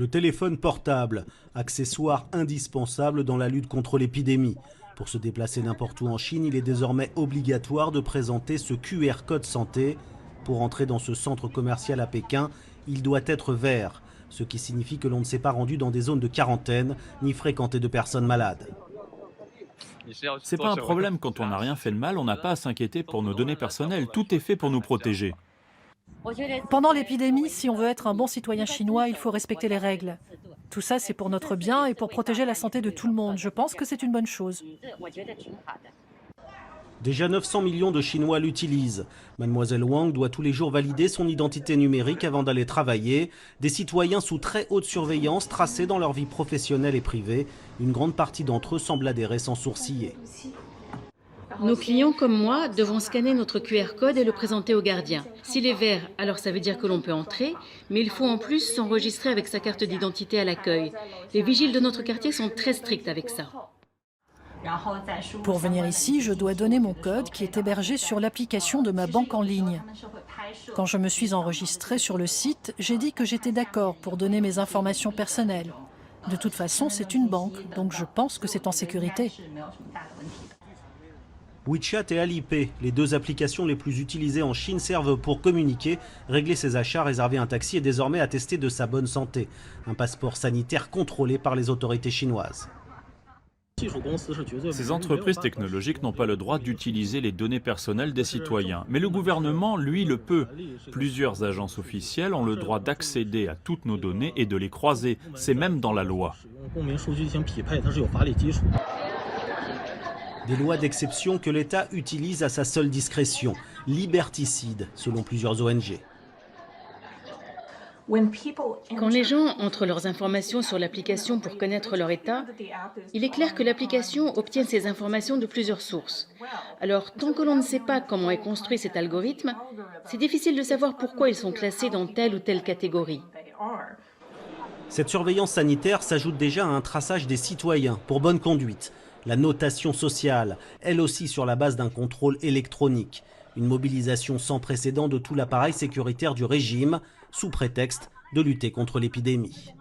Le téléphone portable, accessoire indispensable dans la lutte contre l'épidémie. Pour se déplacer n'importe où en Chine, il est désormais obligatoire de présenter ce QR code santé. Pour entrer dans ce centre commercial à Pékin, il doit être vert, ce qui signifie que l'on ne s'est pas rendu dans des zones de quarantaine ni fréquenté de personnes malades. C'est pas un problème quand on n'a rien fait de mal, on n'a pas à s'inquiéter pour nos données personnelles, tout est fait pour nous protéger. Pendant l'épidémie, si on veut être un bon citoyen chinois, il faut respecter les règles. Tout ça, c'est pour notre bien et pour protéger la santé de tout le monde. Je pense que c'est une bonne chose. Déjà 900 millions de Chinois l'utilisent. Mademoiselle Wang doit tous les jours valider son identité numérique avant d'aller travailler. Des citoyens sous très haute surveillance tracés dans leur vie professionnelle et privée. Une grande partie d'entre eux semblent adhérer sans sourciller. Nos clients comme moi devront scanner notre QR code et le présenter au gardien. S'il est vert, alors ça veut dire que l'on peut entrer, mais il faut en plus s'enregistrer avec sa carte d'identité à l'accueil. Les vigiles de notre quartier sont très stricts avec ça. Pour venir ici, je dois donner mon code qui est hébergé sur l'application de ma banque en ligne. Quand je me suis enregistrée sur le site, j'ai dit que j'étais d'accord pour donner mes informations personnelles. De toute façon, c'est une banque, donc je pense que c'est en sécurité. WeChat et Alipay, les deux applications les plus utilisées en Chine, servent pour communiquer, régler ses achats, réserver un taxi et désormais attester de sa bonne santé. Un passeport sanitaire contrôlé par les autorités chinoises. Ces entreprises technologiques n'ont pas le droit d'utiliser les données personnelles des citoyens. Mais le gouvernement, lui, le peut. Plusieurs agences officielles ont le droit d'accéder à toutes nos données et de les croiser. C'est même dans la loi. Des lois d'exception que l'État utilise à sa seule discrétion. Liberticide, selon plusieurs ONG. Quand les gens entrent leurs informations sur l'application pour connaître leur état, il est clair que l'application obtient ces informations de plusieurs sources. Alors, tant que l'on ne sait pas comment est construit cet algorithme, c'est difficile de savoir pourquoi ils sont classés dans telle ou telle catégorie. Cette surveillance sanitaire s'ajoute déjà à un traçage des citoyens pour bonne conduite. La notation sociale, elle aussi sur la base d'un contrôle électronique. Une mobilisation sans précédent de tout l'appareil sécuritaire du régime, sous prétexte de lutter contre l'épidémie.